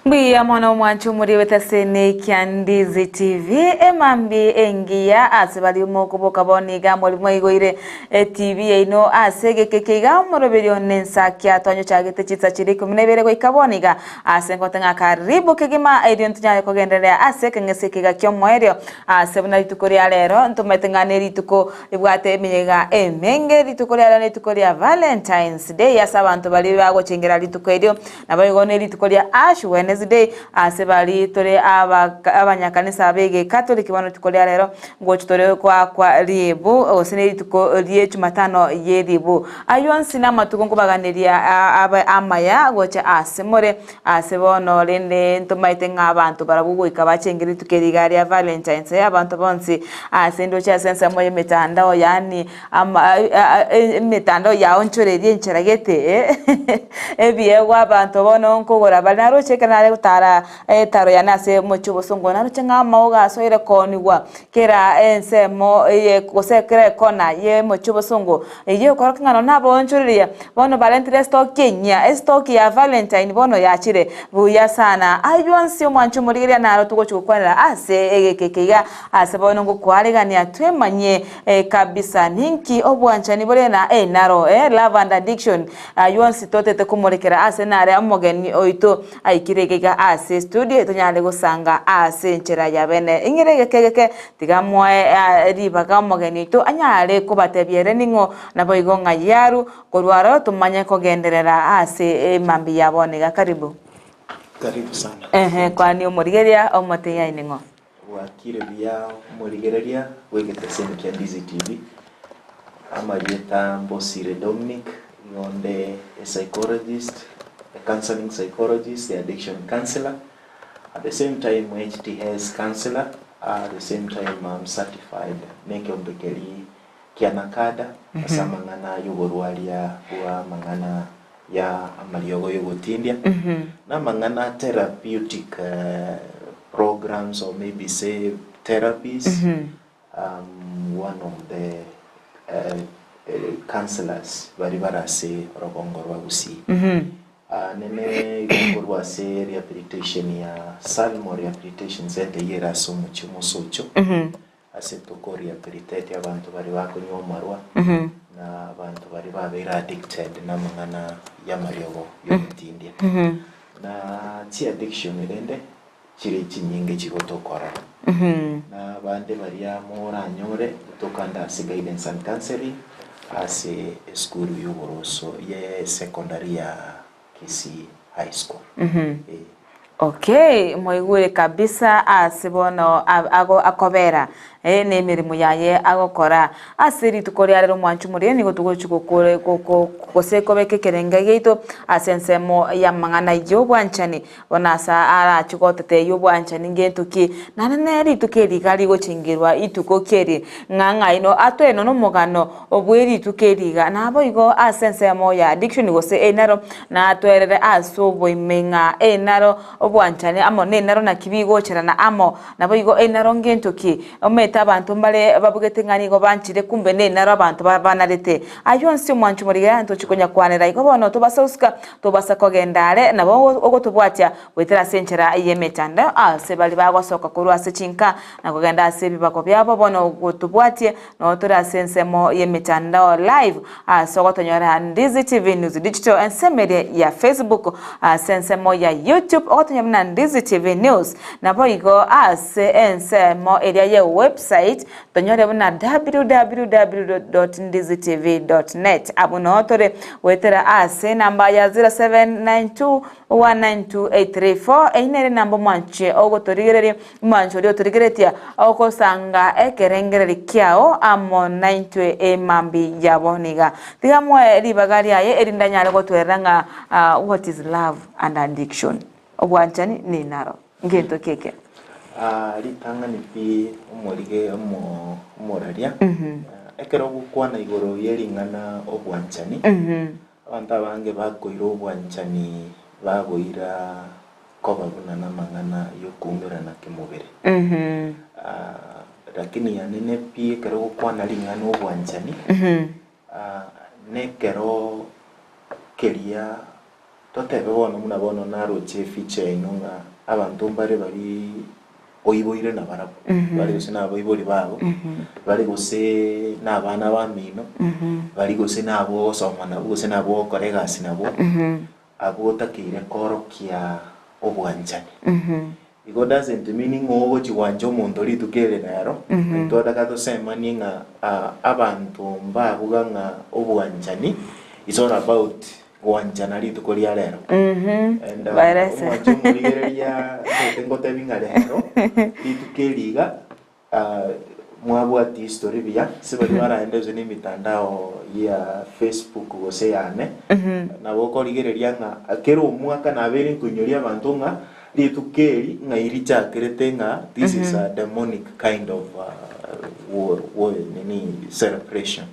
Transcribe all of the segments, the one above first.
Bia mwana mwanchu muri wetasene kya Ndizi TV emambi engia asibali mokuboka boniga muri mwigoire TV ino asegekekeiga muroberi onensa kya tonyo chagete chitsa chiri kuminebere go ikaboniga asengotenga karibu kigima edion tunyale kogendelea asekengesekega kyo mwerio asebuna litukori alero ntumetenga rituko ibwate eminyega emenge litukori alero litukori ya Valentine's Day yasabantu bali bago chengera lituko edio nabayigone litukori ya Ash Wednesday asebali tore abanyakanisa abege Catholic bano tukolya lero ngo tutore kwa ribu osene tuko lie Jumatano yeribu ayonsi na matuko baganiria amaya gocha asemore asebono lende ntomaitenga abantu barabugo ikabachengeri tukerigari ya Valentine's abantu bonsi asendo cha sensa moye mitandao yani mitandao ya onchorerie ncheragete ebiyewa abantu bono nkogora banaro chekana tara taro yanase mochubo songo naro chenga maoga soire koniwa kera ensemo ye kosekre kona ye mochubo songo ye korokangano nabo onchoreria bono Valentine stock Kenya stock ya Valentine bono yachire buya sana ayonsi omwanchu murigeria naro tugochukwanira ase egekekeiga ase bono ngokwaregania atwemanye kabisa ninki obwanchani borena naro lavender addiction ayonsi totete kumulekera ase nare amogeni oito aikirega ase studio tonyale gusanga ase nchera ya bene ingirege tigamwe ribaga mogeni to anyale kubatebiere ningo naboigo ngayaru korwaro tumanye kogenderera ase mambi yabonega karibu sana kwani umurigeria omoteya iningo wakire bya umurigeria wegete senke Ndizi TV amarieta BOSIRE DOMINIC yonde a psychologist, a counseling psychologist, the addiction counselor. At the same time, HTS counselor. At the same time, I'm certified Neke Ombekeli Kianakada. Asa mangana yogorwalia wa mangana ya amaliogo yogotindia. Na mangana therapeutic programs or maybe say therapies. One of the counselors baribara se rogongorwa Gusii. Nene igongorwa se rehabilitation ya SALMA rehabilitation center yera so muchimo socho. Ase toko rehabilitate abantu bari bakonyo marwa. Na abantu bari babera addicted na mangana ya mariogo yotindia. Na chi addiction rende chire chinyinge chigotokora. Na bande bari ya mora nyore tokanda se guidance and counseling ase school yuboroso ye secondary ya Kisii high school. Okay, moigure kabisa asibono akobera ne mirimo yaye agokora asiri tukoria rero mwanchu muri ni gotugochukukure koseko bekekerenga geito asensemo ya mangana yobwanchani bonasa ara chukotete yobwanchani ngentuki nanene tukeri gali gochingirwa ituko keri nganga ino atweno no mogano obweri tukeriga nabo igo asensemo ya addiction gose enaro na atwerere asobo imenga enaro obwanchani amo nenaro na kibigo cherana amo nabo igo enaro ngentuki ometa abantu mbale babugete go banchire kumbe nenaro abantu banarete ayonsi mwanchu muriga nto chikonya kwanera igo bono tobasauska tobasakogendare nabo ogotubwatya wetera senchera yemetanda ase bali bagosoka kurwa se chinka na kugenda ase bibako byabo bono gotubwatye no tora sensemo yemetanda live ase ogotonyora Ndizi TV News Digital and media ya Facebook sensemo ya YouTube ogotonyora Ndizi TV News nabo igo ase ensemo area ye website tonyore buna www.ndizitv.net abunotore wetera ase namba ya 0792192834 einere namba manche ogotorigerere mancho rio torigeretia okosanga ekerengere kiao amo 92 emambi yaboniga tigamwe ribagari aye erindanyale gotweranga what is love and addiction obwanchani ni naro ngento keke litanga ni pi umorige umoraria ekero gukwana igoro yeringana obwanchani abantu bange bakoira obwanchani bagoira kobabuna na mangana yo kumirana kimubere lakini yanene pi ekero gukwana ringana obwanchani nekero keria totebe bono muna bono naroche feature inunga abantu mbare bari oyiboire na barabu bari gose naboibori babo bari gose nabana bamino bari gose nabo soma nabo gose nabo koregasi nabo abo takire korokia obwanjani it doesn't mean ngo chiwanja omuntu litukere naro ntoda kato sema ninga abantu mbabuga nga obwanjani is all about wanjana litukolia lero and mwacho muligereria tengo tebinga lero litukeliga mwabwati history bia sibali baraende ni mitandao ya Facebook gose yane nabo koligereria nga akero umwaka na beri kunyoria abantu nga litukeli nga iricha kerete nga this is a demonic kind of celebration.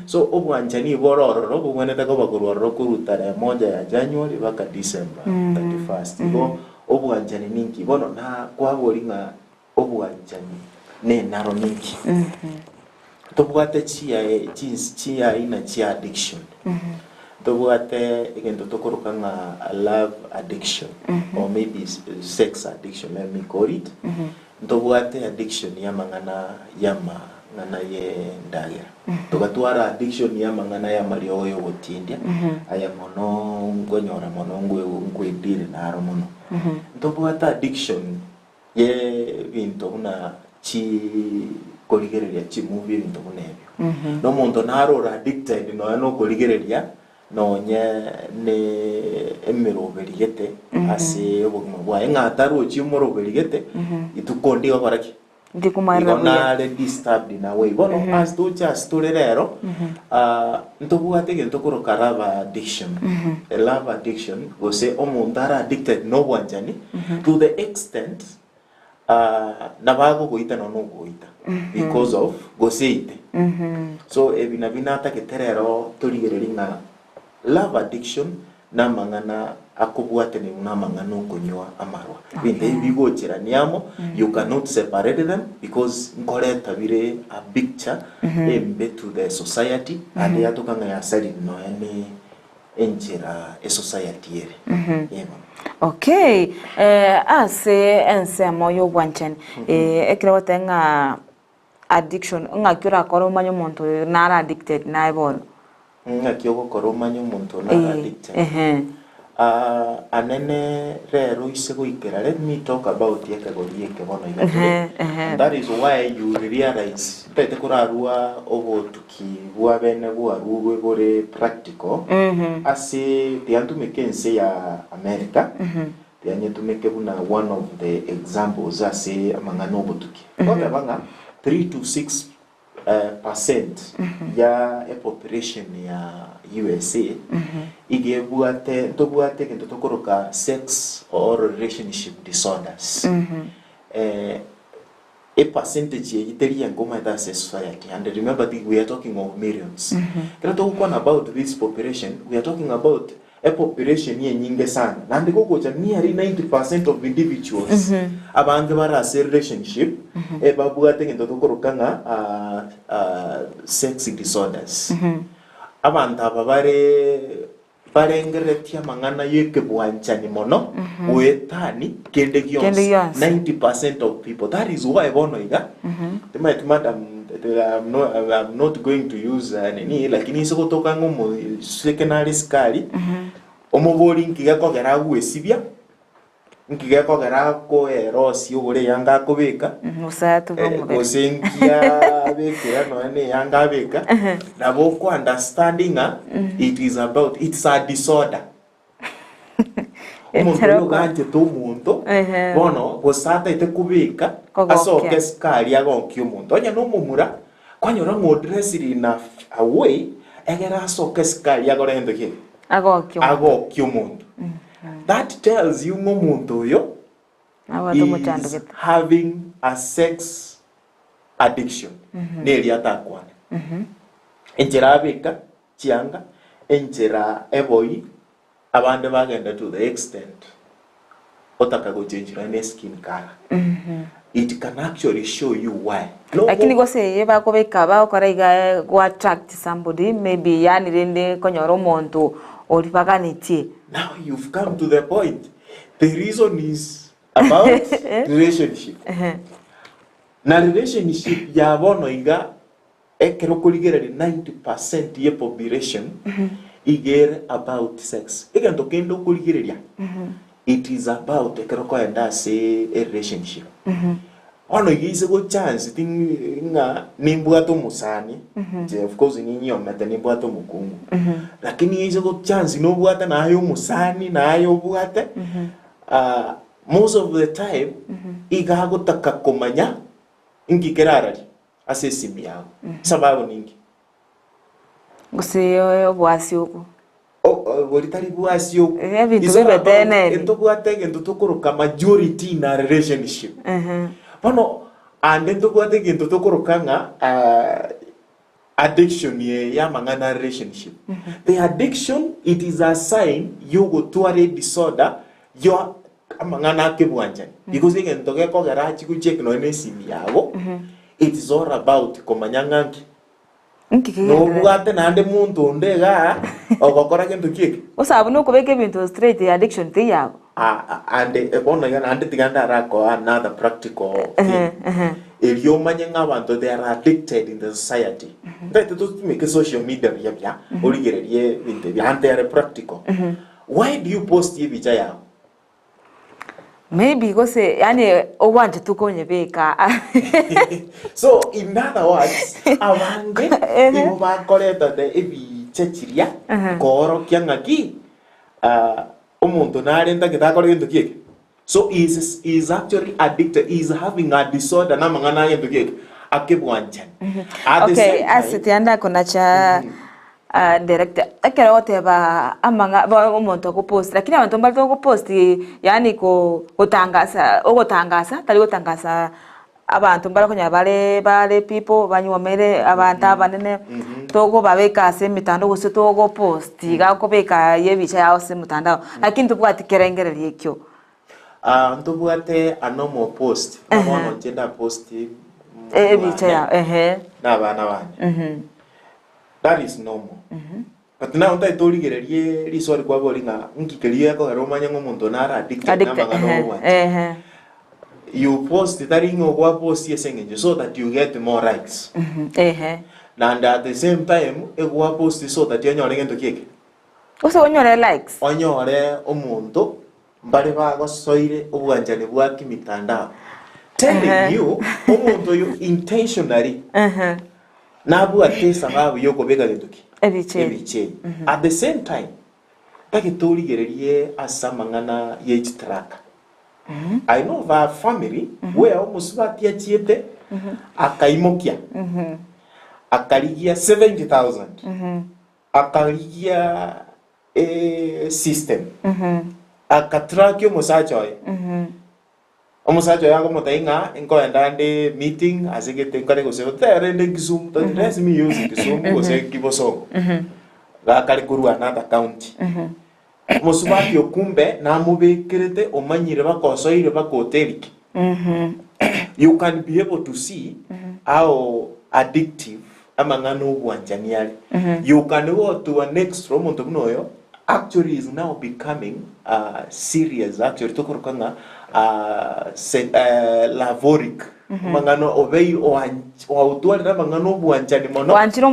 So obwanjani bororo bugweneta ko bakurwaro kurutara moja ya January baka December 31st. Igo obwanjani ninki bono na kwabori nga obwanjani ne naro ninki. Tobwate chia ina chia addiction. Tobwate igento tokoroka nga love addiction or maybe sex addiction, let me call it. Tobwate addiction ya mangana ngana ye ndagira tugatwara addiction ya mangana ya mario yo gotindia aya mono ngonyora mono ngwedire naro mono tobwata addiction ye bintu na chi koligereria chi movie bintu kunebyo no muntu naro addicted no koligereria no ne emiroberigete ase obuguma bwa ngataru chi umuroberigete itukondi obaraki ndikumarira disturbed in a way bono as to just to rero ntobwate gento koroka love addiction a love addiction gose omuntu ara addicted no wanjani to the extent nabago goita no goita because of goseite so ebinabinata keterero toligereringa love addiction na mangana akubwate ni unamangana kunywa amarwa binde bigochera niamo you cannot separate them because nkoreta bire a picture embe to the society and yatukanga ya sali no yani enjera a society ere okay ase ense moyo bwanchen ekira tenga addiction ngakira koro manyo muntu na addicted na ibono ngakyo koro manyo muntu na addicted anene rero isego ikera. Let me talk about yekagori yekebono igakire. That is why you realize tete kurarua obo tukibwa bene bwarugwe gore practical ase tiantu mekense ya America tianyetu mekebuna one of the examples ase amangano obotuki kota banga 3 to 6% ya population ya USA igebwate tobwate kento tokoroka sex or relationship disorders a percentage yiteri ngoma ita society and remember we are talking of millions kila talk about this population we are talking about a population nyingi sana na ndiko kocha nearly 90% of individuals abange bara relationship babwate kento tokoroka nga sex disorders abantu aba barengeretia mangana yeke bwanchani mono wetani kende gions 90% of people. That is why bono iga madam I'm not going to use any lakini soko toka ngomo secondary skali omobori nkiga kogera gwesibia nkiga kogera ko erosi ugure yanga kubika usatu osenkia bekira no ne yanga beka nabo ko understanding it's a disorder umuntu ganje to umuntu bono gosata ite kubika asoke skali agonki umuntu onya no mumura kwanyora ngodress enough away egera asoke skali agorendo ki agoki umuntu. That tells you umuntu yo is having a sex addiction neli atakwana enjera abika chianga enjera eboi abande bagenda to the extent otaka go change your skin color it can actually show you why lakini gose yeba ko bekaba okoraiga go attract somebody maybe yani rende konyoro monto oripaganitie. Now you've come to the point. The reason is about relationship. Na relationship ya bono iga ekero kuligera 90% ye population igere about sex. Egento kendo kuligereria. It is about ekero ko enda say a relationship. Ono yize go chance tinga nimbwato musani. Of course ninyi omete nimbwato mukungu. Lakini yize go chance no bwata na ayo musani na ayo bwate. Most of the time iga go takakomanya ingikerarari asesimi yago. Sababu ningi. Gusii obwasi uko. Bolitari bwasi uko. Ebintu bibetene. Ento bwate gento tokoroka majority na relationship. Pano ande ento bwate gento tokoroka nga addiction ye ya mangana relationship. The addiction, it is a sign you go to a disorder you amangana kebwanjani. Because gento ke ko garachi ku check no nesimi yago. It is all about komanyanganki. No bwate nande muntu ndega ogokora gento kike. Usabu no kubeke bintu straight addiction ti yago. And one again and tiganda rako another practical thing. If you manyanga abantu they are addicted in the society. That to make social media ya ori gererie binte bi ante are practical. Why do you post ye bijaya? Maybe because yani owanje tukonye beka. So in other words, awange ibo ba koleta de ebi chechiria koro kyangaki umuntu narenda kitakora gento kike. So is actually addicted, is having a disorder na mangana gento kike akebwanjani. Okay, asitianda kuna cha director akera wote ba amanga ba umuntu ko post lakini abantu mbali ko post yani ko utangaza tali utangaza abantu mbali konya bale people banywomere abantu abanene togo babeka se mitando gose togo post gako beka yebicha yao se mutandao lakini tubwati kerengereri ekyo ntubwate anomo post abono gender post ebicha ya na bana bana. That is normal. But now I told you that resort kwa bolinga ngikelia ko romanya ngomuntu nara addicted na magano. You post that ingo kwa post yesengenje so that you get more likes. And at the same time egwa post so that you nyore ngento kike. Uso onyore likes. Onyore omuntu mbale bago soire obwanjane bwa kimitandao. Telling you omuntu you intentionally nabu atesa ngabu yoko bega gendoki ebiche. At the same time takitori gererie asamangana yeji track. I know of a family where almost batia chiete akaimokia akaligia 70,000 akaligia system akatrack yo musachoy omusacho yango motainga enko endande meeting azigete nkare go se terende Kisumu to dress me use Kisumu go se kiboso ga kali kuru another county musubati okumbe na mubekirete omanyire bakosoire bakoteriki. You can be able to see how addictive amangano bwanjaniali. You can go to a next romonto mnoyo actually is now becoming serious actually tokurukanga lavoric mangano obei o autuari na mangano bwanjani mono wanchiro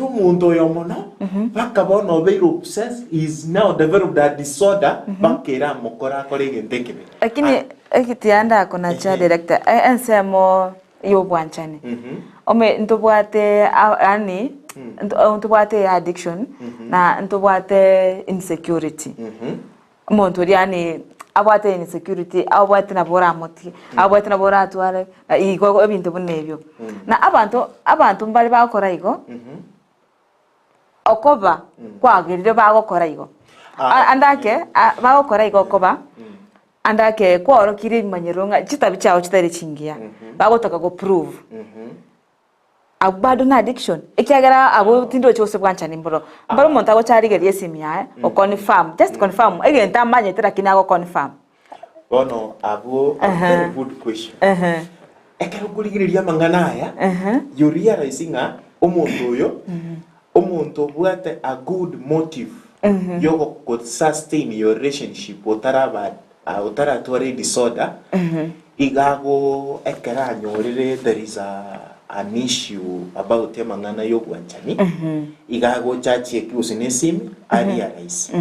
muntu yomono bakabona obei obsessed is now developed a disorder bakera mukora kolege ntekebe lakini ekitianda kona cha director ensemo yo bwanjani ome ntobwate ani ntobwate addiction na ntobwate insecurity muntu yani abwate insecurity abwate na bora moti abwate na bora atware igo ebintu bunebyo na abantu mbali bakora igo okoba kwagirire bagokora igo andake bagokora igo okoba andake kworo kiri manyeronga kitabi cyawo kitari kingia bagotaka go prove abado na addiction ekyagara abo tindo cyose bwanchani mboro mbaro umuntu ago cyari geriye simya o confirm just confirm egenta manye tera kinago confirm bono abo very good question ekero kuligiriria mangana aya you realizing umuntu uyo umuntu bwate a good motive Yogo could sustain your relationship utara tuare disorder. Igago ekera nyorire there is an issue about mangana yogwanchani. Igago chachi ekusinesim ariarais.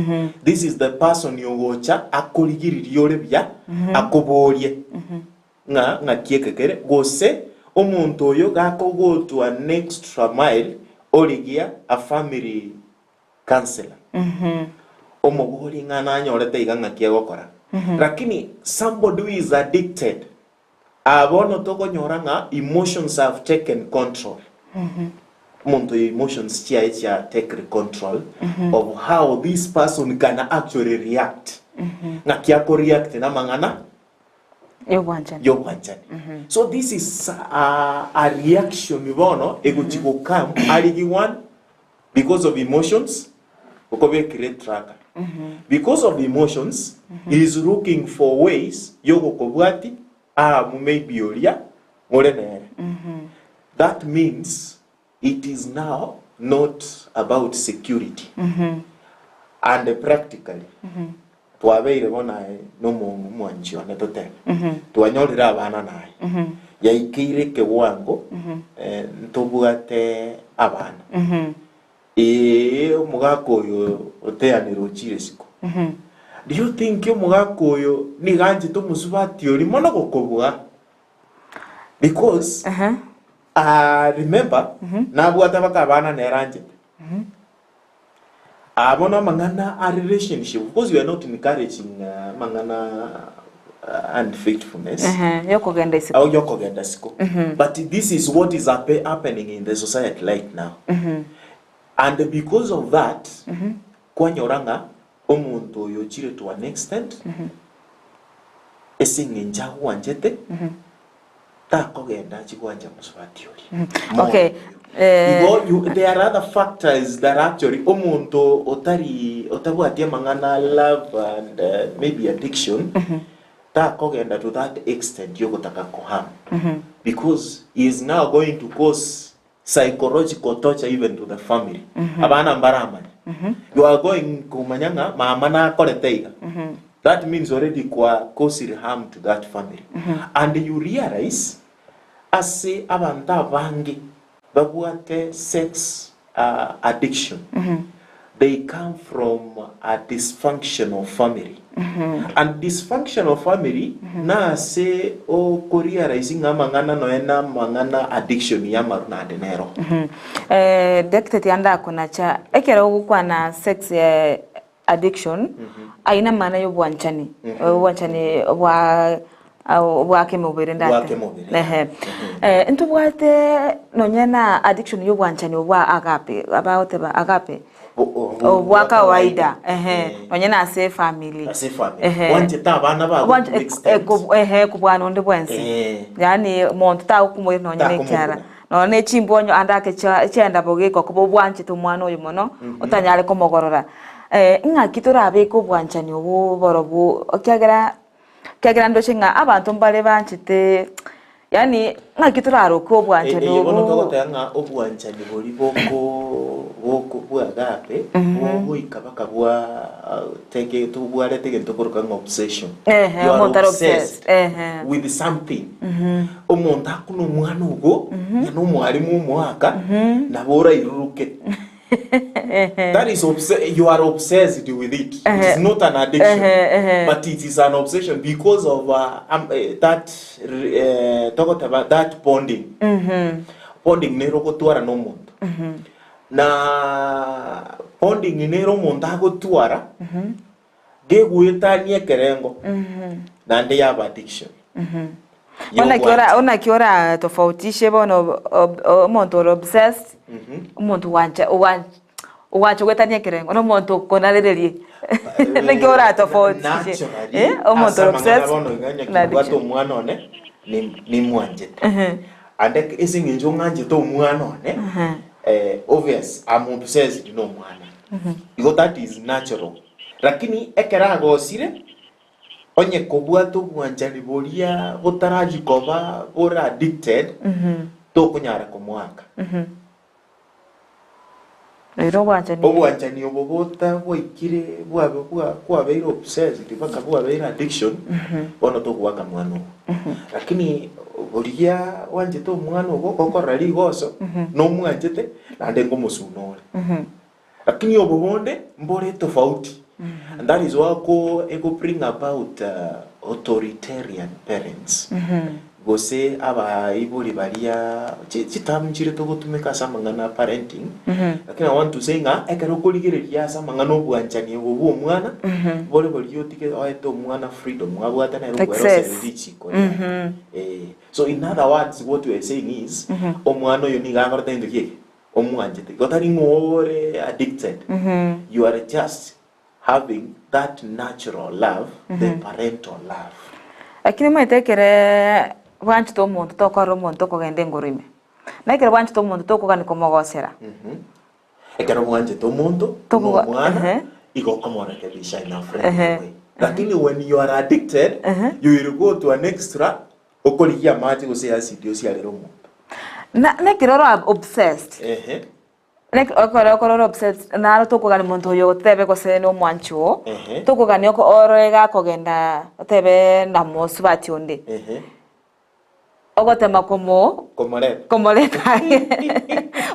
This is the person yogocha akoligiri yorebya akoborie. Nga kiekekere gose omuntu oyo gako go to an extra mile origia a family counselor. Omogori nga nanyorete iganga kiegokora. Lakini somebody who is addicted abono toko nyoranga emotions have taken control. Muntu emotions chia take control of how this person can actually react. Nga kiako react na mangana yogwanchani. So this is a reaction ibono eguchiko come aligiwan because of emotions ukobe create tracker. Because of emotions he is looking for ways yogo kobwati maybe olia morenere. That means it is now not about security. And practically tuabeire bona no mwanchi onetote tuanyolira abana naye yaikire kewango ntobwate abana mugako yo oteaniro chire siko. Do you think mugako yo ni ganje to musubati ori mono gokobwa? Because remember nabwata bakabana neranje abona mangana a relationship, because we are not encouraging mangana unfaithfulness. Yokogenda siko. But this is what is happening in the society right now. And because of that, kwanyoranga omuntu yochire to an extent esingenja wanjete takogenda chigwanja muswati ori. Okay. There are other factors that actually omuntu otabwatia mangana love and maybe addiction takogenda to that extent yogotaka koham, because he is now going to cause psychological torture even to the family. Abana mbaramani. You are going kumanyanga maamana koreteiga. That means already causing harm to that family. And you realize as abanta vangi babuate sex addiction. They come from a dysfunctional family. And dysfunctional family na se o Korea rising mangana noena mangana addiction ya maruna denero. Dekte yanda kuna cha ekero kwa na sex addiction aina maana yo bwanchani wa kemobere ndate. Ntubwate nonyena addiction yo bwanchani wa agape about agape. Waka waida nonyena ase family wanje tabana ba kubwana onde bwensi yani muntu ta kumwe nonyena kyara none chimbonyo andake chenda bogeko kubo bwanje to mwana oyo mono otanyale komogorora ngakitora abeko bwanchani obo borobu kyagera ndoshinga abantu mbale banchite yani ngakitora aroko bwanchani obo bonotanga obwanchani boli boko bwagape obo ikabaka bwa tege to bwale tege ntokoroka obsession. You are obsessed with something. Omuntu akuno mwana ugo no mwalimu mwaka nabora iruruke. That is you are obsessed with it. It is not an addiction, but it is an obsession because of that talk about that bonding. Bonding nero kotwara no muntu. Na bonding nero muntu agotwara geguita niekerengo. Na ndi ya addiction. Ona kiora tofautishe bono omuntu obsessed omuntu wanje wetanye kerengo no muntu konalerelie nekiora tofautishe omuntu obsessed na kwato mwana one ni mwanje ande esinginjo nganje to mwana one obvious I'm obsessed no mwana because that is natural, lakini ekera gosire onye kobwato bwanjani bolia botaraji koba ora addicted to kunyara komwaka. Rero bwanjani. Obwanjani obobota bwaikire bwabeire obsessed baka bwabeire addiction. Bono togwaka mwana. Lakini buriya wanjete omwana ogo okora ligoso no mwanjete nande ngomusunore. Lakini obobonde mbore tofauti. And that is why ego bring about authoritarian parents. Gose aba ibuli baria chitamchire to gutumika samangana parenting. Lakini I want to say nga ekero kuligireria samangana obwanjani obo omwana bole boli yotike aito omwana freedom abwata na rugwero serichiko. So in other words what we are saying is omwana yo ni gangora tendo kieke omwanjete gotari ngore addicted. You are just having that natural love, the parental love. Lakini mwetekere wanchi to muntu tokora muntu kogende ngurime. Nakere wanchi to muntu tokogani komogosera. Ekero wanchi to muntu mwana igokomora kerisha ina friend. Lakini when you are addicted, you will go to an extra okolikia mati gose acid osi alero muntu. Nakere obsessed. Like okoro obsessed na toko gani muntu yo tebe ko se no mwancho toko gani oko orega kogenda tebe na mosubati onde ogotema como komoleta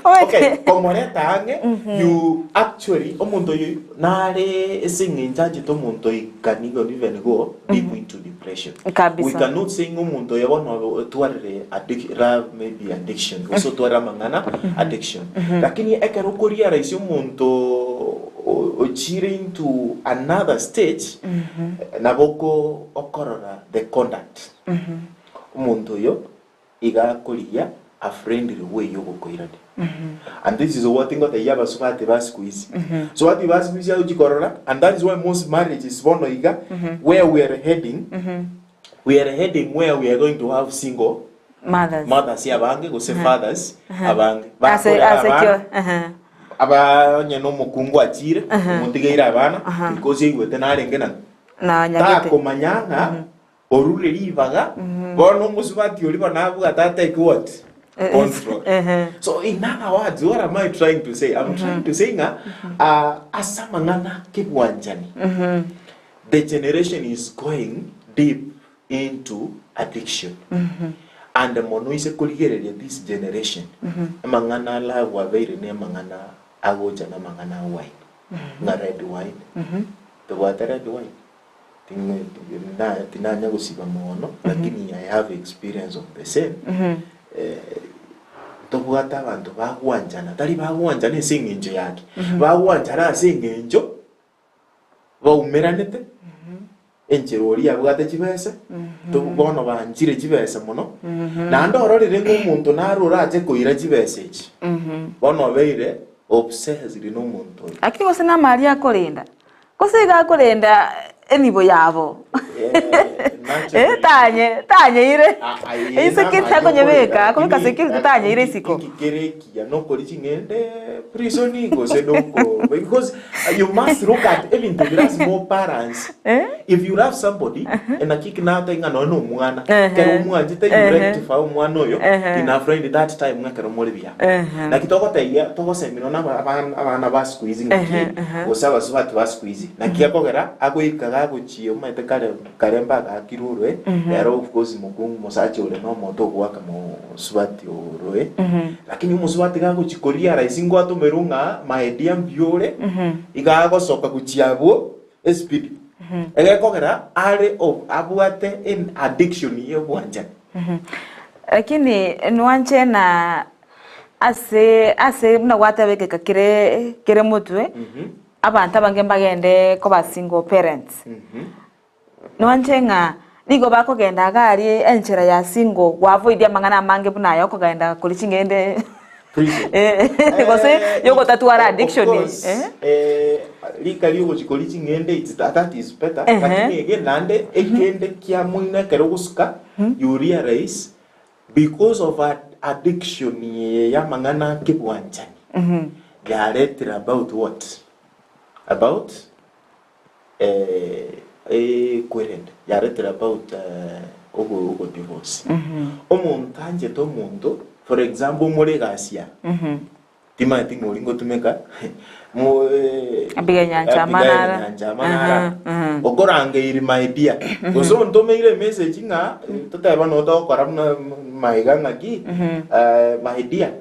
okay komoleta ange you actually omuntu yo nare singinjaji to muntu ikanigo even go deep into depression. We cannot say omuntu yo bono tuarere maybe addiction also tuara mangana addiction. Lakini ekero koria raisio omuntu ochire into another stage naboko okorora the conduct. Omuntu yo iga koria a friendly way yo gokoirade. And this is what got the yaba subate basqueeze. So what the basqueeze ya ujikorora, and that is why most marriages bono iga where we are heading. We are heading where we are going to have single mothers ya bange go say fathers abange aba nyano mukungu achire mutigeira abana because igwete narenge na nyagete komanyanga orure livaga bono musubati oli banabu atata what control. So in other words, what am I trying to say? I'm trying to say asamangana kibwanjani. The generation is going deep into addiction. And the monoise kuligereria this generation mangana la waveire ne mangana agoja na mangana wine na red wine. The water red wine tinanya gusiba mono lakini I have experience of the same. Tobwata abantu bagwanjana tali bagwanjana esingenjo yake bagwanjana asingenjo baumeranete encherori abwate chibese bono banjire chibese mono na ndororire nk'omuntu narura aje koira chibese echi bono beire obsessed no muntu akiri gose na mari akorinda gose gakorinda enibo yabo tanye ire ise kitako nyebeka komika security tanye ire siko kigerekia no kori chingende prison go se doko because you must look at even the small parents. If you love somebody and a kick na ta ngano no mwana kero mwana te you rectify mwana oyo ina friend that time ngakero mole bia na kitoko taiya toko semino na abana ba squeezing go saba subati ba squeezing na kiakogera agoikaga guchio maite karemba ga kirurwe ero of course mukungu mosachi ole no moto gwaka mo subati orwe lakini musubati ga guchikoria raisingo atomerunga maedia mbiore igago soka guchiabo speed egekogera are of abwate in addiction ye bwanja lakini nwanche na ase mna gwata beke kire mutwe abantu abange bagende ko ba single parents nwanche nga nigo bakogenda gari enchera ya single gwavoidia mangana mange bunayo kogenda kuli chingende gose yoko tatuara addiction likali yoko chikoli chingende that is better lakini again nande ekende kia muina kero gusuka you realize because of addiction ya mangana kibwanjani they are letting about what about current they are letting about ogo divorce omuntu anje to muntu for example muri gasia Tima tingo ulingo tumeka. Abigael Nyanchamanara. Okorange iri my dear. Goso ntome ile message nga totaba no to koramna maiganga ki my dear.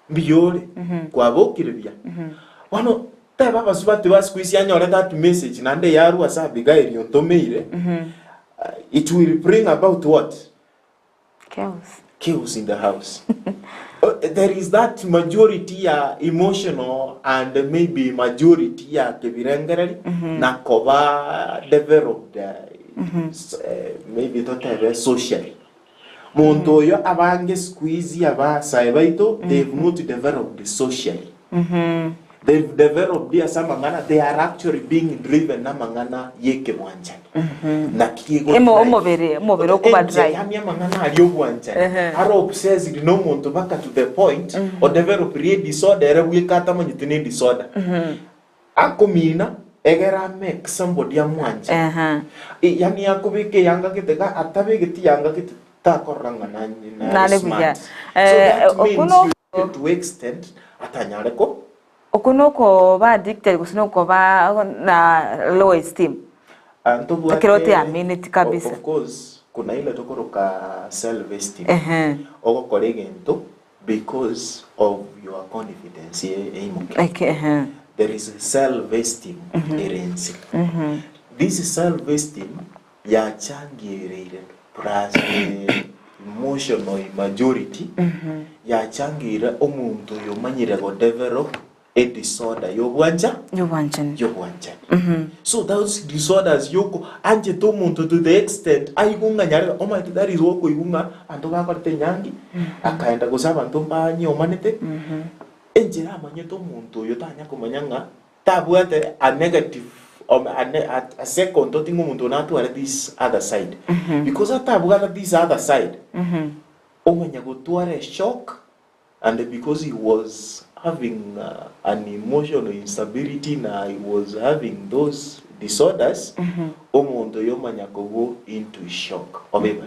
Biyore kwa bokiribia. Wano taba basubati basqueeze anyore that message nande yaru asa Abigael yontome ile. It will bring about what? Chaos in the house. There is that majority emotional and maybe majority kebirengerali na koba developed maybe totally socially. Muntu yo abange squeeze aba saibaito they've not developed socially. They've developed their samangana, they are actually being driven na mangana yeke wanjani. Na kiego mobere okuba drive. Yamya mangana aliyo wanjani. Haro obsessed no muntu baka to the point or develop real disorder we kata manyitine disorder. Ako mina egera make somebody amwanjani. Yani yakubike yanga kitega atabe giti yanga kiti takoranga na smart. So that means you to extent atanyareko Okunoko ba addicted kusinoko ba na low esteem. Akirote aminiti kabisa. Of course, kuna ile tokoroka self esteem. Oko kolegento because of your confidence there is self esteem erransi. This self esteem ya changirire plus emotional majority ya changira omuntu yomanyire go develop a disorder yobuanchani. So those disorders yoko anje to muntu to the extent ayigunga nyare oh my that is woko igunga antoka korte nyangi akaenda gusaba ntomba nyomanete enjira amanye to muntu yotanya kumanyanga tabuate a negative or a second to tingo muntu na to at this other side because atabuata this other side omanya go to a shock and because he was having an emotional instability na he was having those disorders omuntu yomanya go into shock obeba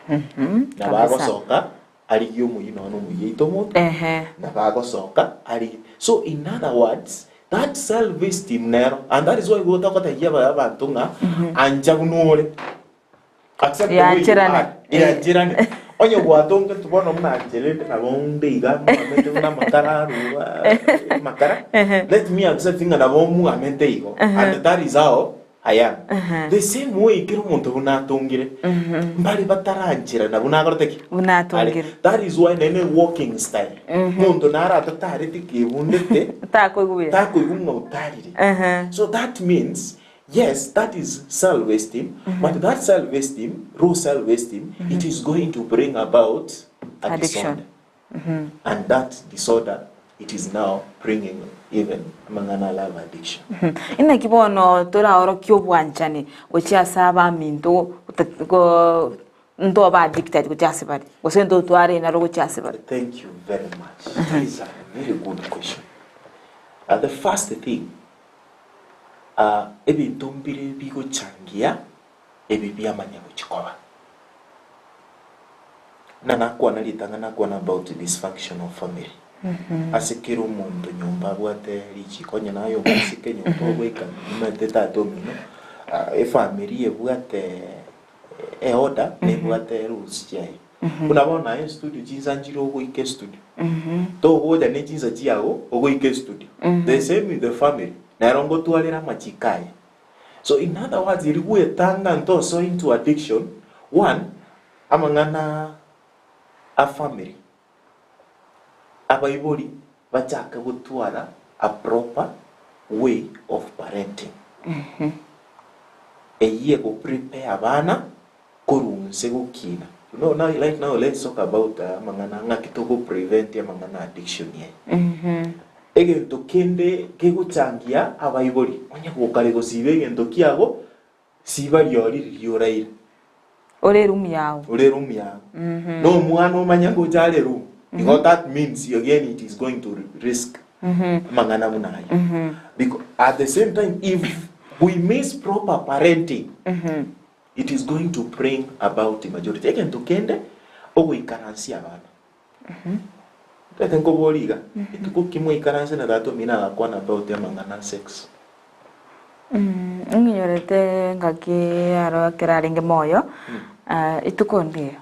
na bago soka ali yomu yino no muyito mo na bago soka ali so in other words that self esteem nero and that is why we talk about here abantu nga anja gunole accept ya jirane onye bwatonga tubono mna angelete na bombe iga amete una makara makara let me accept na bomu amente igo and that is how I am the same way kiro muntu una tongire mbali bataranjira na buna gorteki una tongire that is why nene walking style muntu nara tatari tikibundete takoigumo utarire so that means yes, that is self-esteem, but that self-esteem, raw self-esteem, it is going to bring about a disorder. And that disorder, it is now bringing even mangana love addiction. Ina kibono tora oro kyobuanchani gochia saba minto go ndo ba addicted gochia sebari. Gosendo tuare na ro gochia sebari. Thank you very much. That is a very good question. The first thing ebi ntombire bigo changia ebi byamanya kuchikoba nana kwa nalitanga na kwa about dysfunctional family asekero muntu nyumba bwate lichikonya nayo musike nyumba bweka mateta domino family ebwate order ne bwate rules chai unabona in studio jinzanjiro go ike studio to oda ne jinza jiago go ike studio the same with the family narongo tualira machikai. So in other words, iliwe tanga ntoso into addiction. One, amangana a family. Abaibori bachaka gutuara a proper way of parenting. Eye go prepare abana kurunse go kina. You know, now right now let's talk about amangana ngakito prevent amangana addiction ye. Egento kende keguchangia abaibori onya gukare go sibe egento kiago siba lyori lyoraire ore room yawo no mwana omanya go jale room because that means again it is going to risk mangana munayo because at the same time if we miss proper parenting it is going to bring about the majority egento kende ogo ikaransi abana Tengo boliga. Ituko kimwe ikaranse na dato mina akwana about mangana sex. Nginyorete ngaki aro kiraringe moyo. Ituko ndio.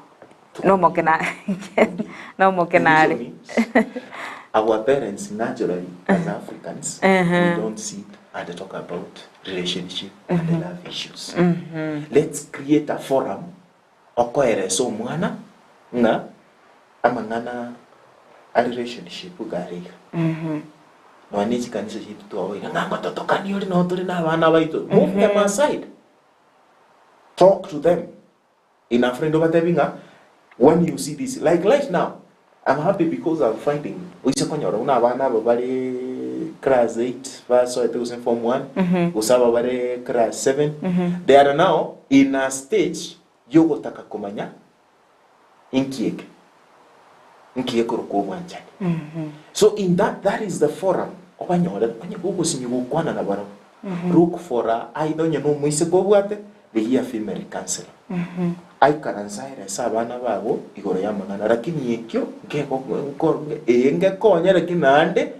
No mokenari. Our parents naturally as Africans we don't sit and talk about relationship and love issues. Let's create a forum okoere so mwana nga amangana a relationship ugari. No anichi kanisa chitu tuwaoira nga matotokani yori no turi na bana baitu. Move them aside. Talk to them. In a friend over there, when you see this, like right now, I'm happy because I'm finding una bana babari class 8 verse 2000 form 1 usaba bare class 7 they are now in a stage yogo taka kumanya inkieke ruko so in that is the forum obanyole go sinyu kwana na baro look for a I don't know muise go bwate the year female counselor ai karansaira sabana babo igoro yamangana lakini ekyo ngeke konya lakini ande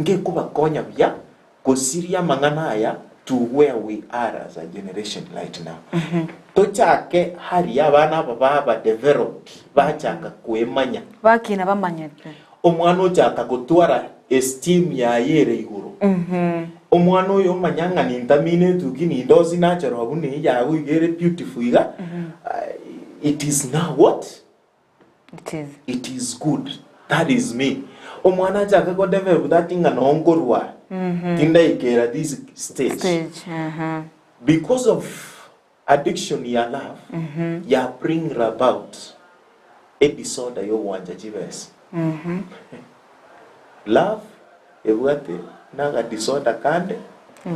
ngekuba konya bya kosiria mangana aya to where we are as a generation right now. Tochake hari abana baba developed bachaka kwemanya bakina bamanyete omwana ochaka gutwara esteem ya yere iguru omwana oyo manyanga ni ntamine tukini ndozi natural abune yawe igere beautiful iga it is now what it is good. That is me. Omwana chaka go develop that thing and ongorwa tinda ikera this stage. Because of addiction ya love ya bring about a disorder yo wanja jibes. Love ebwate naga disorder kande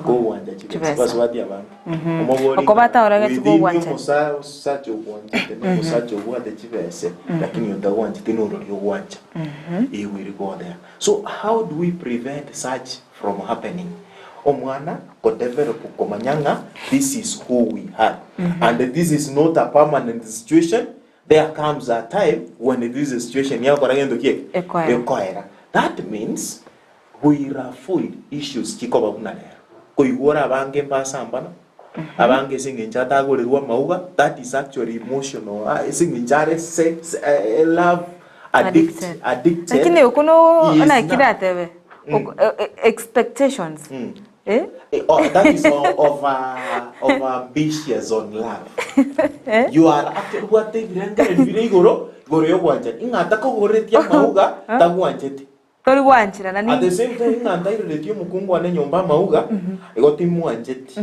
go wanja jibes baswadi abantu okobata orage go wanja musacho wanja tene musacho wanja jibes lakini yonda wanja tinoro yo wanja he will go there. So how do we prevent such from happening? Omwana ko develop komanyanga this is who we are and this is not a permanent situation. There comes a time when this situation yako ragendo kie ekoera. That means we avoid issues chikoba bunalero koigora abange basambana abange singinja tagolerwa mauga. That is actually emotional singinjare sex love addicted lakini ukuno ana kidatebe expectations that is of ambitious on love. You are actually what they goro yo gwanja ingata ko goretia mauga tagwanjete tori wanchira nani at the same time ingata ireletio mukungu ane nyomba mauga igoti mwanjete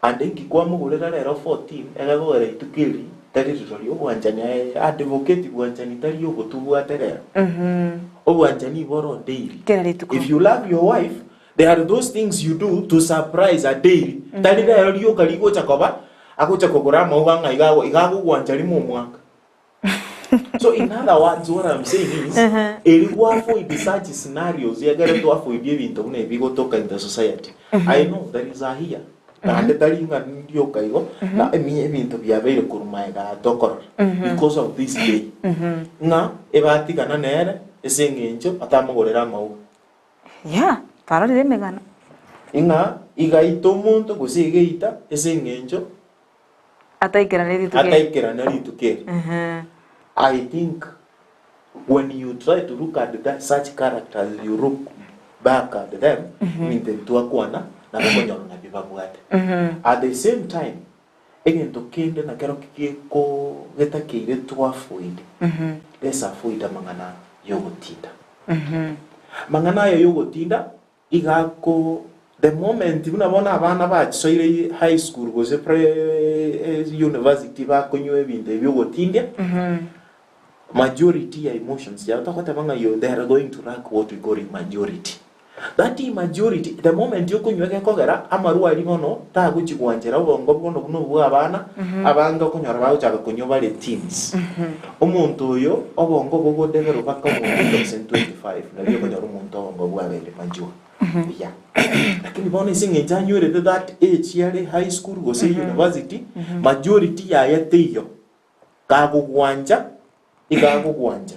and then kikwa mugurera rero 14 egagore itukiri tari ryo gwanjani advocate gwanjani tari yo gotubwate rero ogwanjani boro daily. If you love your wife, there are those things you do to surprise a daily. Tari rero ryo kaligo chakoba akucha kogora mauga igago gwanjani mu mwaka. So in other words, what I'm saying is avoid such scenarios you got to avoid ebintu ne bigo toka in the society. I know there is a here and taringa ndio kaigo na ebintu byabere kurumaega dokor because of this day na ebati kana nere esengenjo atamugorera mau parole megana inga igaito muntu gusigeita esengenjo ataikera neritukere. I think when you try to look at that such characters, you look back at them, mean to akwana na konyo na bibabwate. At the same time, again to kende na kero kiko geta kire to avoid. Let's avoid mangana yogotinda. Mangana yogotinda igako the moment unabona abana bachisoire high school goze pre university bakonyo ebinde yogotinda. Majority ya emotions ya utakota banga yo they are going to rank what we call majority. That majority the moment yoko nyweke kogera amaruwa libono ta guchigwanjera ubongo bwono buno bwa abana abanga konyora bawo chaka konyo bale teens. Omuntu yo obongo bwo develop ka mu 2025 na byo konyora omuntu obongo bwa bele majua. Yeah. Lakini bone singe January that age yale high school go say university majority ya yateyo kago gwanja igago gwanja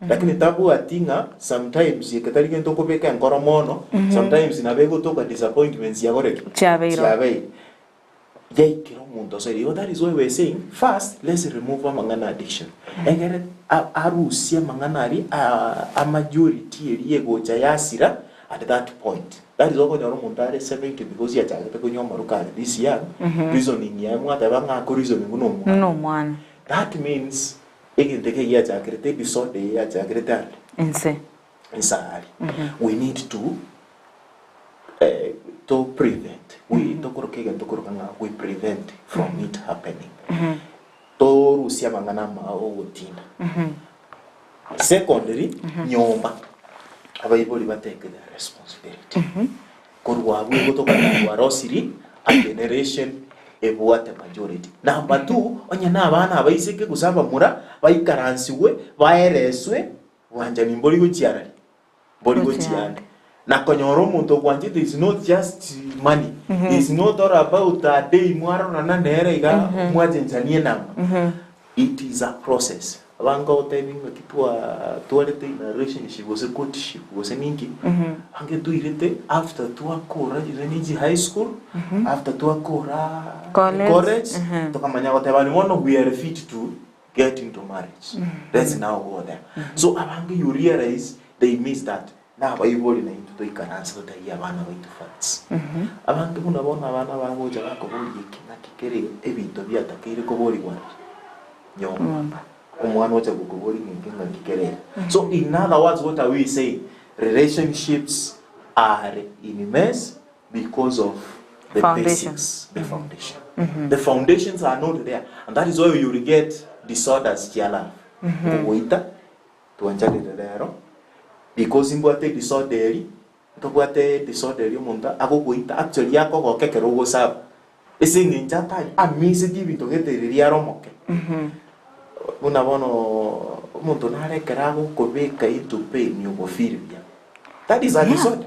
lakini tabu atinga sometimes yekatari gento kubeka enkoro mono sometimes nabego toka disappointments ya gore chabe yaikiro mundo so that is why we're saying first let's remove mangana addiction engere arusia manganari a majority eriyegocha yasira at that point. That is why konyoro mundo are 70 because ya chagete konyoma ruka this year reasoning ya mwata banga ko reasoning no mwana. That means igindeke ya chagete disorder ya chagete inside. We need to prevent. We prevent from it happening. To rusia mangana maotina. Secondly, nyomba. Abaiboli bateke their responsibility. Korwa we go to warosiri a generation ebuate majority. Number 2, onye na abana abaiseke gusaba mura bayikaransiwe baereswe wanja nimboli go chiarali. Boli go chiarali. Na konyoro muntu kwanjite is not just money. It's not all about a day mwaro na nere iga mwajenjanie nama. It is a process. Abango timing kitwa toilette in a relationship was a courtship was a ninki. Ange do irete after to akora ireniji high school after to akora college to kamanya whatever one we are fit to get into marriage. Let's now go there. So abange you realize they miss that. Na bayiboli na into to ikanansa to ya bana to facts. Abange munabona abana babo jaga ko boli kina kikere ebintu byatakire ko boli kwa nyomba. So in other words, what are we saying? Relationships are in a mess because of the basics, the foundation. The foundations are not there, and that is why you will get disorders. Because in what disorder, actually yako kekero wosab. Ese ninjata amisi divi to get the riaromoke. Unabono umuntu narekerago kubeka into pain yobofiribia. That is a disorder.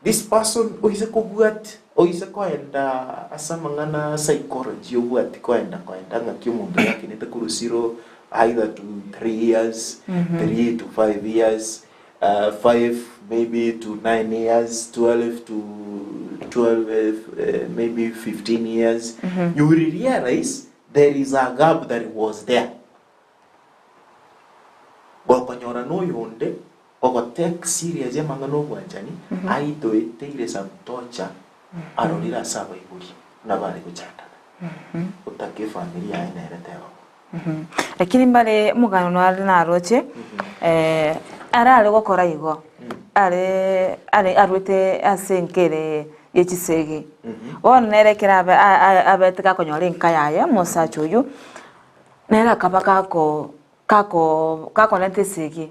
This person oise kubuat oise koenda asamangana psychology yobuat koenda ngakiumuntu yake nitakurusiro either to 3 years, 3 to 5 years, 5 maybe to 9 years, 12 to 12 maybe 15 years. You will realize there is a gap that was there. Wakonyora no yonde, wako take serious ya mangano wanjani, aito ite some torture, arolira saba iburi, na bali kuchata. Utake familia ina eretewa. Lakini mbale mugano no ari na roche, ara gukora igo. Are arwete asenkere yechisege. Wona nerekera abeteka konyora nkaya musacho uyu. Nera kabaka kako nete sigi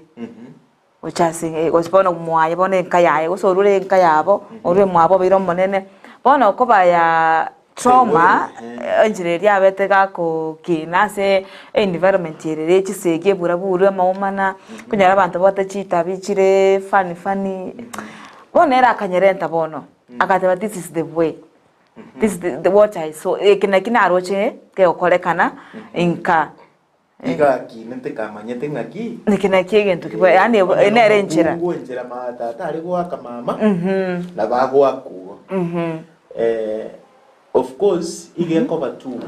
uchasi gospono mwaye bone nkayaye gosorure nkayabo orwe mwabo biro monene bono koba ya trauma engineer abete kako kinase environment yerere chisege burabure maumana kunyara abantu batachita bichire fani bonera akanyerenta bono akateba this is the way, this is the what I saw kina aroche ke okolekana inka iga kinente kamanyete ngaki nikina kigentu kibo yani enerenjera ngwenjera matata ari gwaka mama na bagwa kuo of course ige koba tu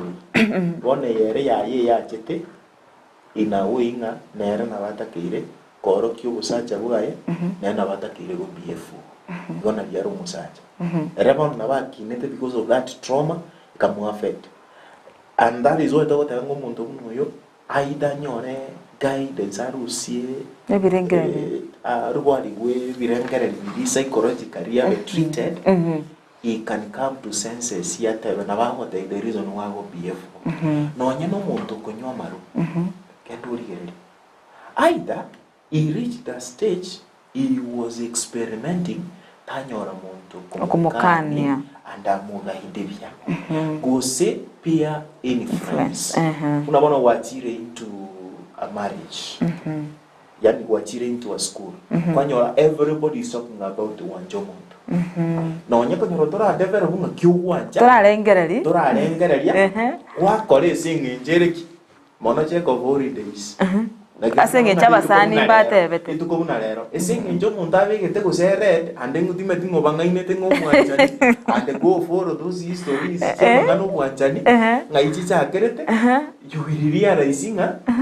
bone yere ya chete ina winga nera na batakire koro kyo busacha bwaye na batakire go BF gona yaro musacha reba na bakinete because of that trauma kamu affect, and that is why tago muntu muyo aida nyore guidance arusie ebirengere rwari we birengere bi psychologically are treated. He can come to senses yata na baho the reason why go BF no nyano muntu konywa maru kendurigere aida he reached the stage he was experimenting tanyora muntu kumukania and amuga hindebia Gusii peer influence. Unabona watire into a marriage. Yani watire into a school. Kwanyora everybody is talking about wanjo muntu. No nyako nyotora develop nga kyuwanja. Tora lengereri. Wakore singe njereki. Mono check of holidays. Asenge chaba sani mbate bete. Itu kubuna lero. Esenge njo muntabe gete go red ande ngutime tingo bangaine tingo mwanjani. Ande go for those stories. Ngano mwanjani. Ngaichi cha kerete. You will realize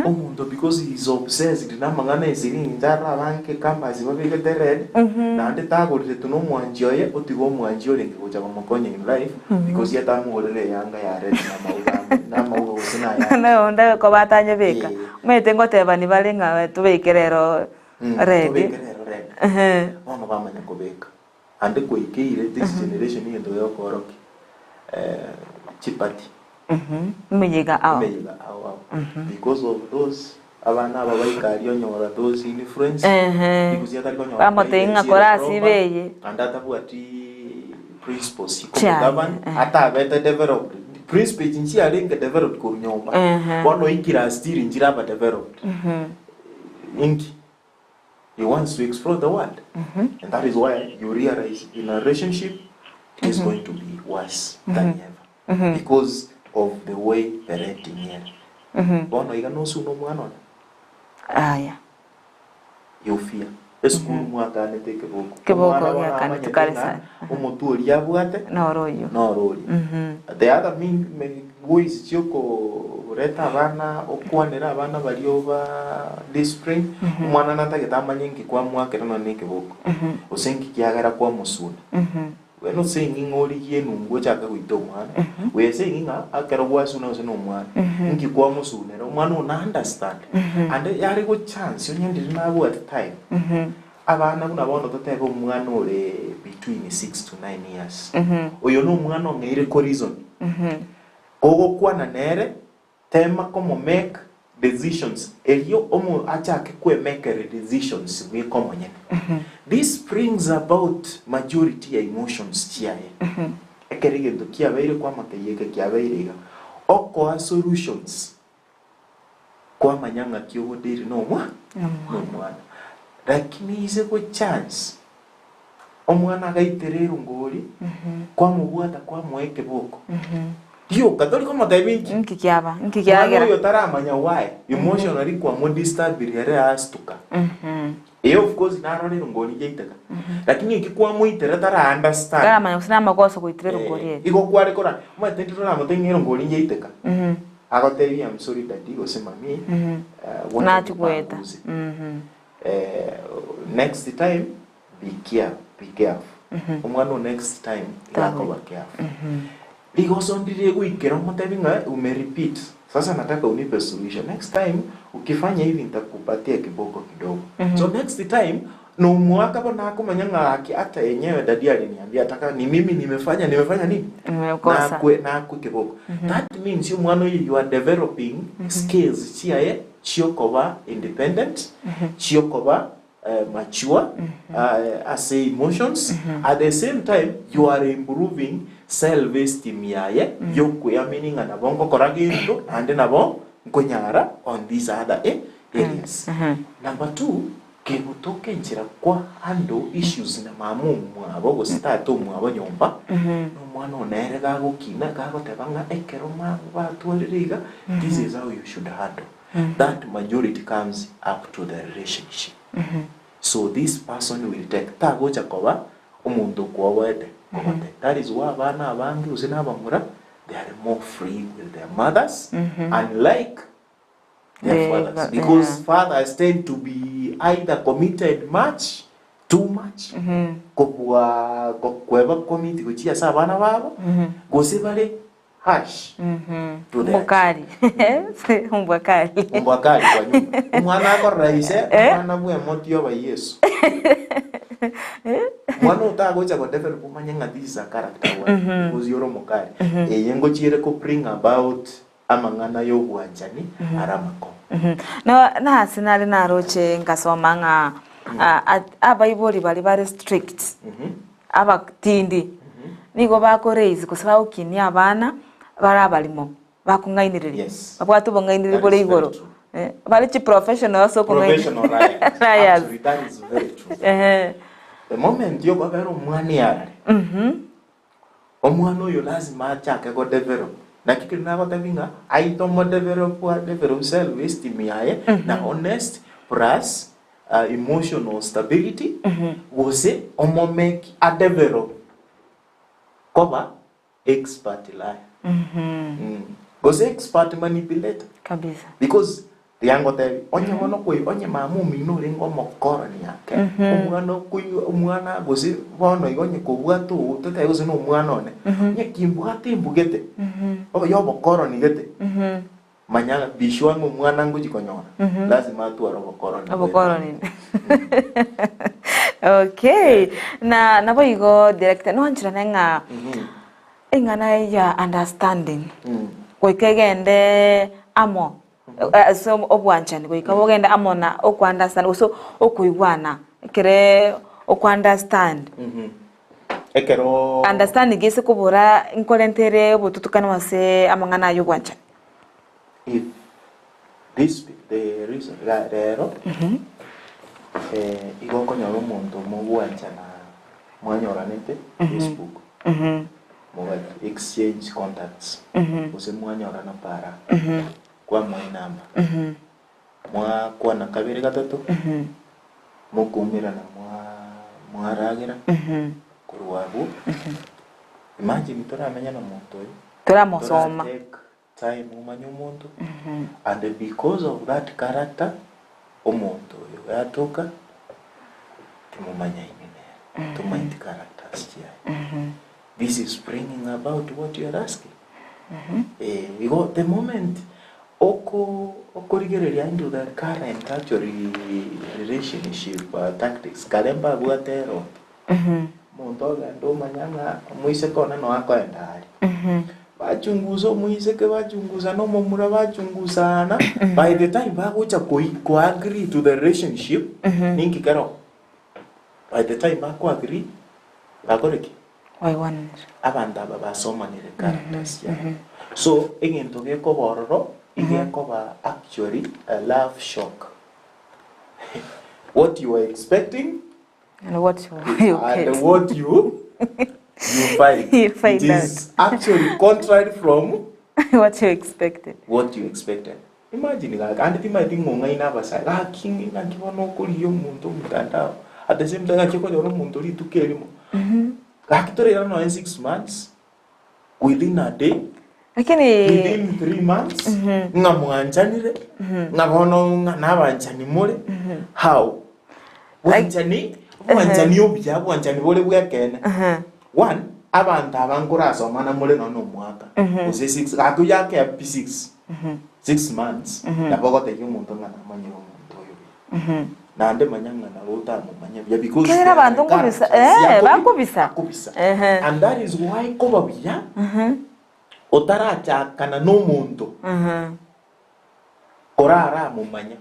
omuntu because he is obsessed na mangana esiri njara banke kamba zibabegete red. Na ande tago tuno mwanjoye otigo mwanjole ngoja bamukonye in life because yata mugorere yanga ya red na maugo sina ya. Na onda ko batanye beka. Mete ngoteba ni balenga tubekerero red. Tubekerero red. Mama bamanya kobeka. Ande ko ikeire this generation ni ndo yokoroki. Chipati. Mejega out. Because of those abana babaikari onyora those influence because yatari onyora bamotenga kora sibeye andata bwati principles ikogaban ata beta developed principles inchi alinga developed ko nyomba bono ikira still injira ba developed inki he wants to explore the world and that is why you realize in a relationship it is going to be worse than ever because of the way parenting here bono iganosu no mwana aya you fear esku mwaka ne teke boko keboko yakani tukaresa umuturi yabwate no the other mean ways choko reta bana okwanera abana balioba discipline umwana natagetamanye ngikwa mwaka no ne keboko osengi kiagara kwa musuna we're not saying ingoli yenu ngochaka kuito mwana we are saying akero bwasuna useno mwana ngikwa musuna umwana una understand and yari go chance yonyende nabo at time abana kuna bono totebe umwana ole between 6 to 9 years oyo no umwana ngeire ko reason gogo kwana nere tema como make decisions elio omo achake kwe make decisions we komonyene this brings about majority ya emotions chiaye ekerige ndokia beire kwa makayeke kiabeire oko solutions kwa manyanga kyogo diri no mwana lakini ise ko chance omwana gaiterero ngori kwa mubwata kwa mweke boko yo katoli como taibinki nkikiagera yo taramanya why emotionally kwa mo disturb yare astuka of course narore ngoni jeitaka lakini ikikwa muitera tara understand taramanya usina makoso kuitirero ngori iko kware kora matendiro na mutengero ngoni jeitaka agotebi I'm sorry that you say mami na tukweta next time be careful umwana next time yako ba careful because ndire kuikera mtabinga umerepeat sasa nataka unipe solution next time ukifanya hivi nitakupatia kiboko kidogo so next time no mwaka bana kumanyanga haki hata yenyewe dadi aliniambia ataka ni mimi nimefanya nini na kiboko that means you mwana you are developing skills chiaye chiokoba independent chiokoba mature as emotions at the same time you are improving self-esteem yaye yokuya meaning na bongo koragindo and nabo nkonyara on these other areas number 2 kebutoke njira kwa handle issues na mamu mwabo go start mwabo nyomba no mwana onere gago kina gago tebanga ekero maba twaliriga this is how you should handle that majority comes up to the relationship so this person will take tago chakoba umuntu kwawete that is why abana abangi usina bamura they are more free with their mothers unlike their fathers because fathers tend to be either committed too much kweba committee kuchia sa abana babo gosibale hash mbokali mbokali kwa nyuma umwana akoraise umwana bwe motio ba Yesu mwana utagocha ko develop kumanyanga this character one because yoro mokali yengo chire ko bring about amangana yo bwanjani aramako na sinali na roche ngasoma nga abayiboli bali bari strict abakitindi nigo bako raise kusaba ukini abana barabalimo bakungainirira babwatu bangainirira bole igoro bali chi professional so professional right actually that is very true the moment yo babero mwani yare omwana yo lazima achake go develop na kikiri na gote binga aitomo develop self esteem yae na honest plus emotional stability gose omo make a develop koba expert life gose expert manipulator kabisa because yango te onye wono kwe onye mamu mino ringo mokoroni yake umwana gose bono igonye kobwatu tete gose no umwana one nye kimbwate mbugete yo bokoroni gete manyanga bishwangu umwana ngujikonyora lazima atuaro bokoroni okay na boigo director no anchira nenga ingana ya understanding koikegende amo so obwanchani koikabogenda amo na oku understand so okuigwana kere oku understand ekero understand gese kubura inkolentere obututukana wase amangana yo bwanchani if this the reason rero igoko nyoro muntu mubwanchana mwanyoranete Facebook mobile exchange contacts use mwanyorana para kwa mwa namba mwa kwa na kabiri gatatu mukumira na mwaragira kuruwabu imagine toramenya na muntu toramosoma time umanyo muntu and because of that character omuntu yatoka timumanya imene to mind characters here this is bringing about what you are asking the moment okorigereria into the current actually relationship tactics kalemba bwatero muntu gando manyanga muise kona no akoendari bachunguzo muise ke bachunguza no momura bachunguzana by the time bagocha ko agree to the relationship ninki karo by the time bako agree bakoreki why one abanda basoma ni characters so ingento ke ko bororo igekoba actually a love shock what you were expecting and what you and what you find it is actually contrary from what you expected imagine like and it might be ngonga inabasa king na kibono kuri yo muntu mutandao at the same time akiko yo muntu litukelimo akitorera no 6 months within a day lakini within 3 months ngamwanjanire ngabono nabanjani mure how wanjani obya wanjani bole bwekene one abantu abanguraso mana mure no mwaka use 6 akuyake up 6 months nabogote y'umuntu ngana manyiro muntu yo nande manyanga na lota mu manya because kera abantu kubisa bakubisa and that is why koba bya otaracha kana no muntu korara mu manya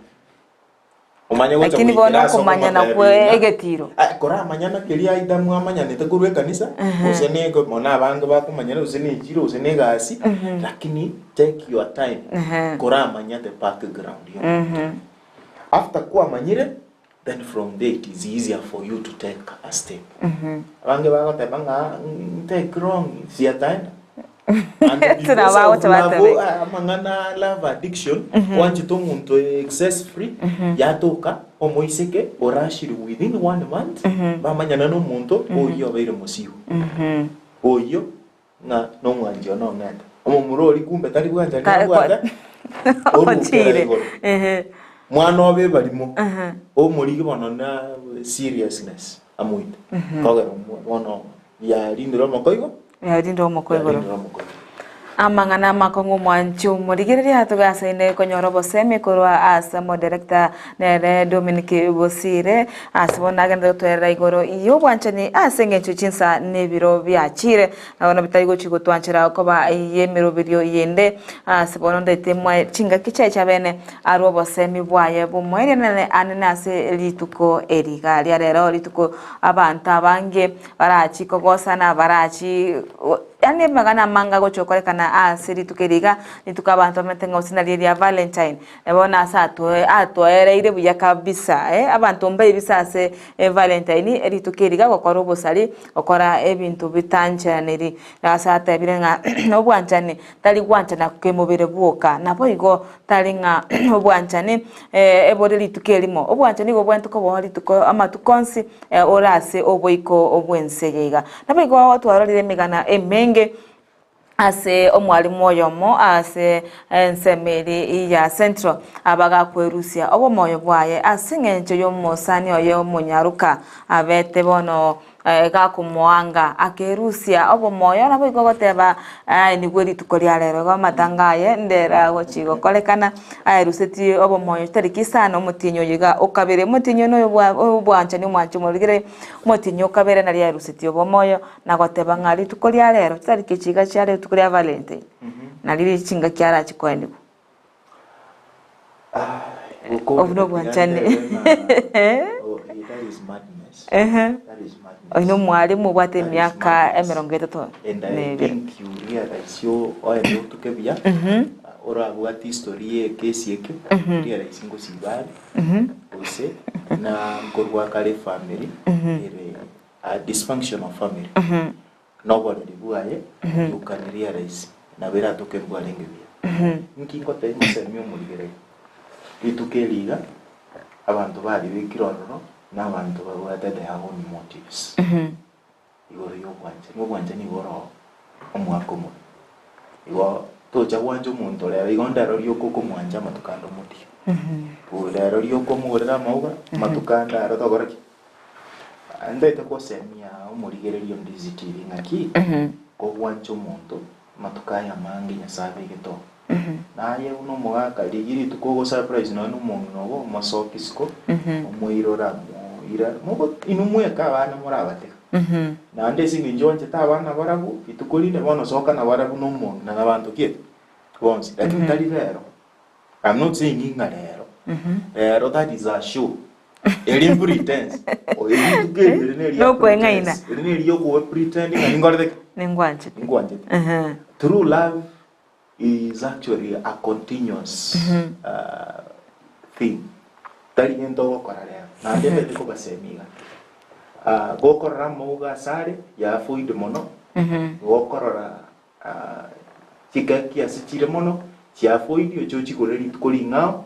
umanya wote lakini bono kumanya na kwe egetiro kora manyana kelia ida mu amanya nete kurwe kanisa useneko mona abantu bakumanya usene jiro usene gasi lakini take your time kora manya the background after kwa manyire then from there it is easier for you to take a step abange bagote banga take wrong siataenda and mangana love addiction wanchito muntu excess free yatoka omoiseke orashiri within 1 month bamanyana no muntu oyo abaire musiho oyo na no mwanjo no ngata omumurori kumbe tari bwanja ni bwanja ochire mwana obe barimo omurigi bono na seriousness amuite kogero bono ya lindiro makoigo amangana makongo mwanchu murigiriri hatugasaine konyoro boseme korwa asamo director nere DOMINIC BOSIRE asibona genda twera igoro iyo bwanchani asenge chuchinsa nebiro byachire nabona bitari gochigo twanchira koba yemero birio yende asibona ndete mwa chinga kicha chabene aro boseme bwaye bumwere nane ananase lituko eriga rero lituko abantu abange barachi kogosana barachi yani magana manga gochokorekana ase ritukeriga rituka abantu bametenga usinari ya Valentine ebona sa atoereire buya kabisa abantu mbaye bisase Valentine ritukeriga gokora obosari gokora ebintu bitanjaniri nasata birenga nobwanjane tali gwanjana kemobere bwoka nabo igo tali nga obwanjane ebore ritukerimo obwanjane go bwantuko bohari tuko amatukonsi orase oboiko obwensegega nabo igo twarorire migana emenge ase omwalimu oyomo ase ensemeri ya Central abaga kwerusia obo moyo bwaye ase ngenje yomosani oyo munyaruka abete bono gakumwanga akerusia obo moyo nabo igogoteba ni gweri tukoria rero gamatangaye ndera gochigo kolekana ruseti obo moyo tariki sana mutinyo yiga okabere mutinyo no bwanja ni mwanju murigire mutinyo okabere nari ya ruseti obo moyo nagoteba ngari tukoria rero tariki chiga cyare tukoria Valentine nari chinga kyara chikwendiko obno bwanjane that is madness. That is madness. Oino mwalimu bwate myaka 30 and I think you realize yo oyo tukebia ora bwati story case yake realize ngo sibali ose na korwa kale family a dysfunctional family nobody buaye you can realize na vera tokebwa lengebia nkingo tayimo semyo muligere itukeliga abantu bali bikiroro n'abantu babwate they have own motives igoro y'obwanje ni goro omwakomo igo toja wanje omuntu lero igondaro lyokoko mwanja matukando muti lero lyokomurera mauga matukanda rotogora ki andete ko semia omurigererio Ndizi TV ngaki ko wanje omuntu matukaya mangi nyasabe geto naye uno mwaka ligiri tukogo surprise no n'umuntu nobo masokisiko omwirora ira mugo inumweka abana murabate nande singi njonje tabana barabu itukolinde bono soka na barabu n'umuntu n'abantu kiye bonse lakini tali rero I'm not saying rero rero that is a show eli pretense o eli tukende no kwengaina eli yoko pretending and ngorde ningwanje true love is actually a continuous thing. Tali ndo korale. Na ndebe tiko basemiga. Gokorora muga sare ya fuide mono. Gokorora chikaki asichire mono. Chia fuide ochochi koreri tukoli ngao.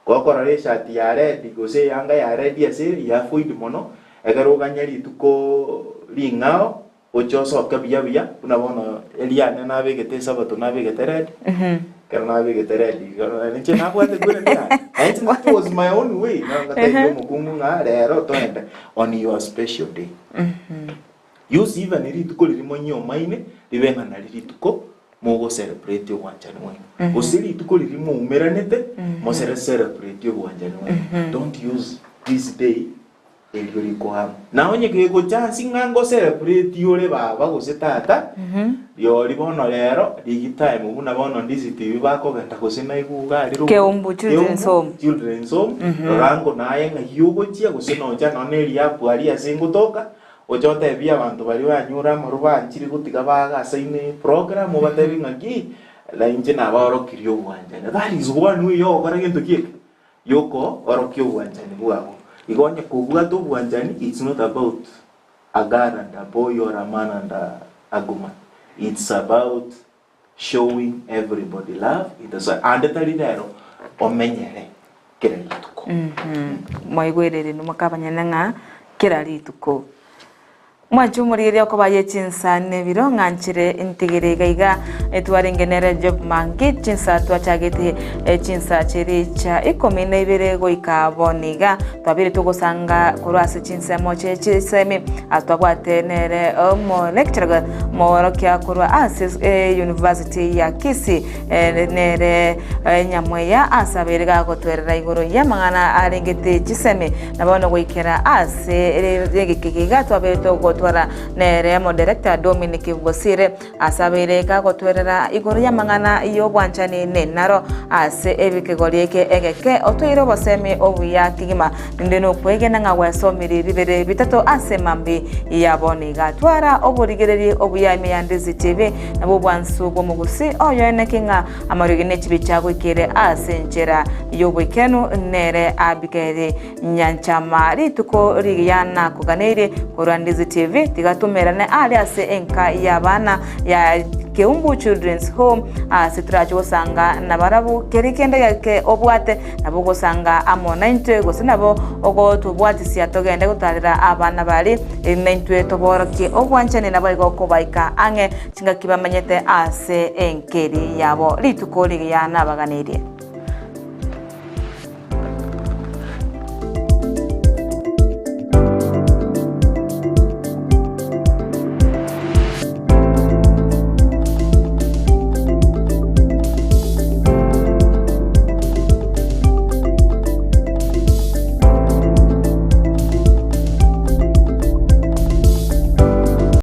Gokorora shati ya red gose yanga ya red ya seri ya fuide mono. Egaro ganyari tuko lingao. Ochoso kabia unabona Eliana navegete sabato navegete red kana navegete red nche nakwate gure ndia and that was my own way ngatayo mukungu nga rero toenda on your special day use even irituko lirimo nyo maine libenga na lirituko mogo celebrate wanjani mwe osiri tuko lirimo umeranete mo celebrate wanjani mwe don't use this day eliriko naonye kego chance ngango celebrate yore baba gose tata yo libono lero ligi time ubuna bono Ndizi TV bako genda gose naiguga liro ke umbu children's home rango naye ngayugo chia gose noja noneli yapu ali asingo toka ojote bia abantu bali banyura mu rubanjiri gutiga baga asaine program obatebi ngaki la inje na baro kiryo bwanje that is one way yo kora gento kiek yoko orokyo bwanje ni bwako igonye kubuga to bwanjani it's not about a girl and a boy or a man and a woman. It's about showing everybody love. It is andetalidero omenyere kera lituko moigwerere no makabanyana nga kera lituko mwajumurire ko baye chinsane biro nganchire integere gaiga etwarengenere job mangi chinsa twachagete chinsa chiricha ikomine ibere goika boniga twabire tugosanga kurase chinsa moche chiseme atwagwatenere mo lecturer mo rokia kurwa Access University ya Kisii nere nyamweya asabirega gotwerera igoro yamangana arengete chiseme nabono goikera ase regekiga twabire togo gotwara nere mo director DOMINIC BOSIRE asabire ka gotwerera iguru ya mangana iyo bwanchani ne naro ase ebikegorieke egeke otoiro bosemi obuya kigima ninde no kwege na ngaweso miriri bere bitato ase mambi yaboni gatwara oburigereri obuya me Ndizi TV nabo bwansu bwo mugusi oyo nekinga amarugine chibichago ikere ase njera yobwekenu nere Abigael nyanchama rituko rigiyana kuganire kora Ndizi TV tigatumerane ali ase enka yabana ya Keumbu Children's Home sitracho sanga nabarabu kerikende yake obwate nabo gosanga amona intwe gosinabo ogo tubwati siatogende gutarira abana bali mentwe toboroki obwanchane nabayigo kobaika ange chinga kibamanyete ase enkeri yabo rituko rigiyana baganire